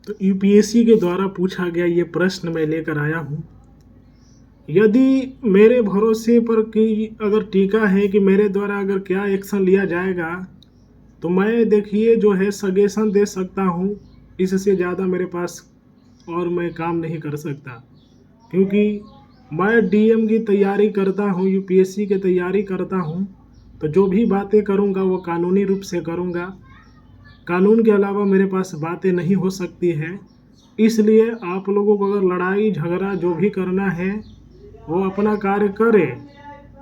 तो यूपीएससी के द्वारा पूछा गया ये प्रश्न मैं लेकर आया हूँ। यदि मेरे भरोसे पर कि अगर टीका है कि मेरे द्वारा अगर क्या एक्शन लिया जाएगा, तो मैं देखिए जो है सजेशन दे सकता हूँ। इससे ज़्यादा मेरे पास और मैं काम नहीं कर सकता, क्योंकि मैं डीएम की तैयारी करता हूँ, यूपीएससी की तैयारी करता हूँ। तो जो भी बातें करूँगा वो कानूनी रूप से करूँगा। कानून के अलावा मेरे पास बातें नहीं हो सकती है। इसलिए आप लोगों को अगर लड़ाई झगड़ा जो भी करना है वो अपना कार्य करें,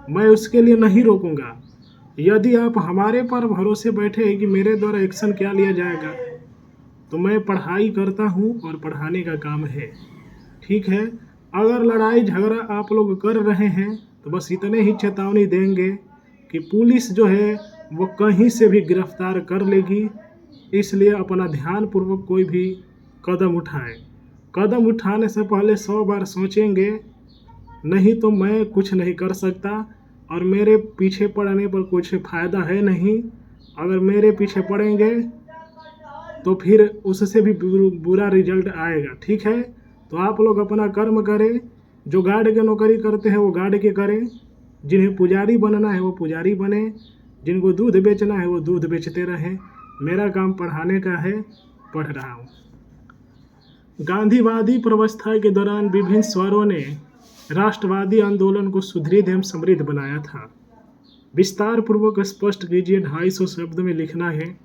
मैं उसके लिए नहीं रोकूंगा। यदि आप हमारे पर भरोसे बैठे हैं कि मेरे द्वारा एक्शन क्या लिया जाएगा, तो मैं पढ़ाई करता हूँ और पढ़ाने का काम है। ठीक है, अगर लड़ाई झगड़ा आप लोग कर रहे हैं तो बस इतने ही चेतावनी देंगे कि पुलिस जो है वो कहीं से भी गिरफ्तार कर लेगी। इसलिए अपना ध्यानपूर्वक कोई भी कदम उठाएं। कदम उठाने से पहले 100 बार सोचेंगे, नहीं तो मैं कुछ नहीं कर सकता और मेरे पीछे पड़ने पर कुछ फ़ायदा है नहीं। अगर मेरे पीछे पड़ेंगे तो फिर उससे भी बुरा रिजल्ट आएगा। ठीक है, तो आप लोग अपना कर्म करें। जो गार्ड की नौकरी करते हैं वो गार्ड के करें, जिन्हें पुजारी बनना है वो पुजारी बने, जिनको दूध बेचना है वो दूध बेचते रहें। मेरा काम पढ़ाने का है, पढ़ रहा हूँ। गांधीवादी प्रवस्था के दौरान विभिन्न स्वरों ने राष्ट्रवादी आंदोलन को सुदृढ़ एवं समृद्ध बनाया था। विस्तार पूर्वक स्पष्ट कीजिए। 250 शब्द में लिखना है।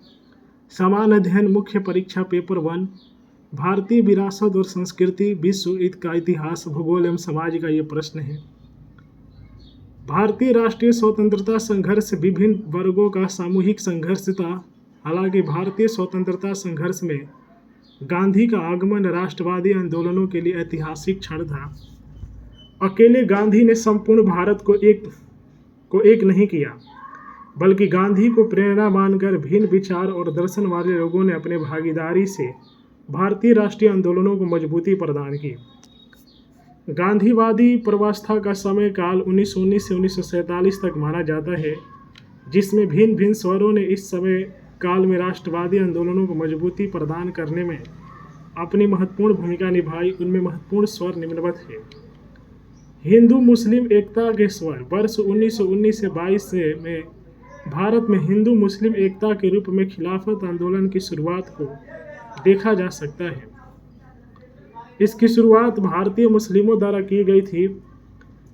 समान अध्ययन मुख्य परीक्षा पेपर 1, भारतीय विरासत और संस्कृति, विश्व का इतिहास, भूगोल एवं समाज का ये प्रश्न है। भारतीय राष्ट्रीय स्वतंत्रता संघर्ष विभिन्न वर्गों का सामूहिक संघर्ष था। हालांकि भारतीय स्वतंत्रता संघर्ष में गांधी का आगमन राष्ट्रवादी आंदोलनों के लिए ऐतिहासिक क्षण था। अकेले गांधी ने संपूर्ण भारत को एक नहीं किया, बल्कि गांधी को प्रेरणा मानकर भिन्न विचार और दर्शन वाले लोगों ने अपने भागीदारी से भारतीय राष्ट्रीय आंदोलनों को मजबूती प्रदान की। गांधीवादी प्रवस्था का समय काल 1919 से 1947 तक माना जाता है, जिसमें भिन्न भिन्न स्वरों ने इस समय काल में राष्ट्रवादी आंदोलनों को मजबूती प्रदान करने में अपनी महत्वपूर्ण भूमिका निभाई। उनमें महत्वपूर्ण स्वर निम्नवत है। हिंदू मुस्लिम एकता के स्वर। वर्ष 1919 से 22 में भारत में हिंदू मुस्लिम एकता के रूप में खिलाफत आंदोलन की शुरुआत को देखा जा सकता है। इसकी शुरुआत भारतीय मुस्लिमों द्वारा की गई थी।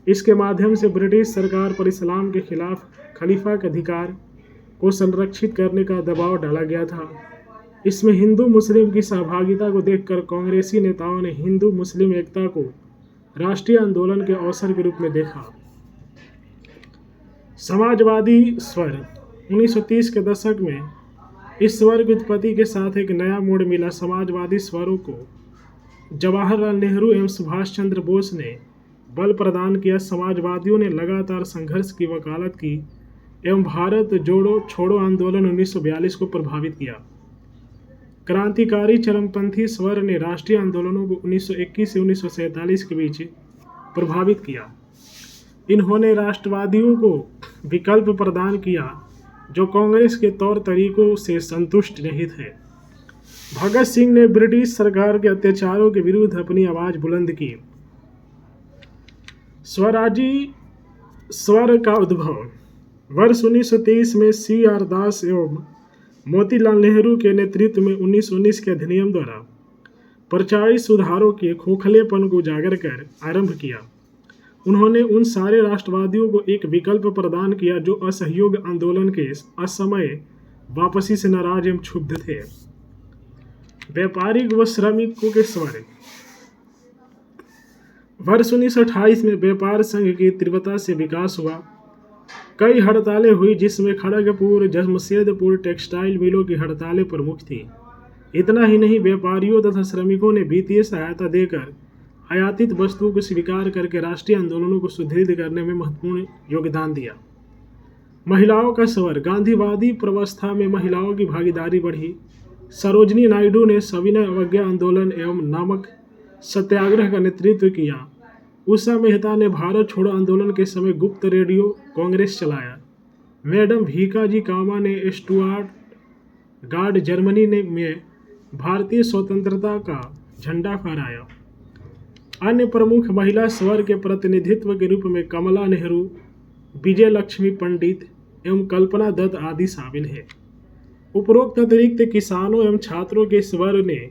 इसके माध्यम से ब्रिटिश सरकार पर इस्लाम के खिलाफ खलीफा के अधिकार को संरक्षित करने का दबाव डाला गया था। इसमें हिंदू मुस्लिम की सहभागिता को देखकर कांग्रेसी नेताओं ने हिंदू मुस्लिम एकता को राष्ट्रीय आंदोलन के अवसर के रूप में देखा। समाजवादी स्वर। 1930 के दशक में इस स्वर की उत्पत्ति के साथ एक नया मोड़ मिला। समाजवादी स्वरों को जवाहरलाल नेहरू एवं सुभाष चंद्र बोस ने बल प्रदान किया। समाजवादियों ने लगातार संघर्ष की वकालत की एवं भारत जोड़ो छोड़ो आंदोलन 1942 को प्रभावित किया। क्रांतिकारी चरमपंथी स्वर ने राष्ट्रीय आंदोलनों को 1921 से 1947 के बीच प्रभावित किया। इन्होंने राष्ट्रवादियों को विकल्प प्रदान किया जो कांग्रेस के तौर तरीकों से संतुष्ट नहीं थे। भगत सिंह ने ब्रिटिश सरकार के अत्याचारों के विरुद्ध अपनी आवाज बुलंद की। स्वराजी स्वर का उद्भव। वर्ष 1923 में CR दास एवं मोतीलाल नेहरू के नेतृत्व में 1919 के अधिनियम द्वारा प्रचारित सुधारों के खोखलेपन को उजागर कर आरंभ किया। उन्होंने उन सारे राष्ट्रवादियों को एक विकल्प प्रदान किया जो असहयोग आंदोलन के असमय वापसी से नाराज एवं क्षुब्ध थे। व्यापारिक व श्रमिकों के स्वर। वर्ष 1928 में व्यापार संघ की तीव्रता से विकास हुआ। कई हड़तालें हुई, जिसमें खड़गपुर जमशेदपुर टेक्सटाइल मिलों की हड़तालें प्रमुख थी। इतना ही नहीं, व्यापारियों तथा श्रमिकों ने वित्तीय सहायता देकर आयातित वस्तुओं को स्वीकार करके राष्ट्रीय आंदोलनों को सुदृढ़ करने में महत्वपूर्ण योगदान दिया। महिलाओं का स्वर। गांधीवादी प्रवस्था में महिलाओं की भागीदारी बढ़ी। सरोजिनी नायडू ने सविनय अवज्ञा आंदोलन एवं नमक सत्याग्रह का नेतृत्व किया। उषा मेहता ने भारत छोड़ो आंदोलन के समय गुप्त रेडियो कांग्रेस चलाया। मैडम भीकाजी कामा ने स्टुअर्ट गार्ड जर्मनी में भारतीय स्वतंत्रता का झंडा फहराया। अन्य प्रमुख महिला स्वर के प्रतिनिधित्व के रूप में कमला नेहरू, विजय लक्ष्मी पंडित एवं कल्पना दत्त आदि शामिल हैं। उपरोक्त अतिरिक्त किसानों एवं छात्रों के स्वर ने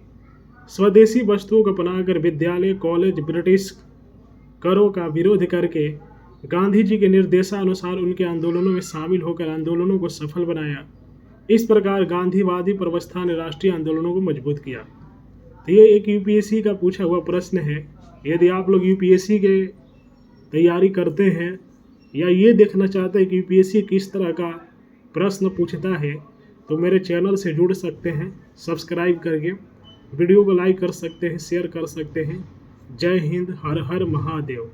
स्वदेशी वस्तुओं को अपनाकर विद्यालय, कॉलेज, ब्रिटिश करों का विरोध करके गांधी जी के निर्देशानुसार उनके आंदोलनों में शामिल होकर आंदोलनों को सफल बनाया। इस प्रकार गांधीवादी प्रवस्था ने राष्ट्रीय आंदोलनों को मजबूत किया। तो ये एक यूपीएससी का पूछा हुआ प्रश्न है। यदि आप लोग यूपीएससी के तैयारी करते हैं या ये देखना चाहते हैं कि यूपीएससी किस तरह का प्रश्न पूछता है, तो मेरे चैनल से जुड़ सकते हैं सब्सक्राइब करके। वीडियो को लाइक कर सकते हैं, शेयर कर सकते हैं। जय हिंद, हर हर महादेव।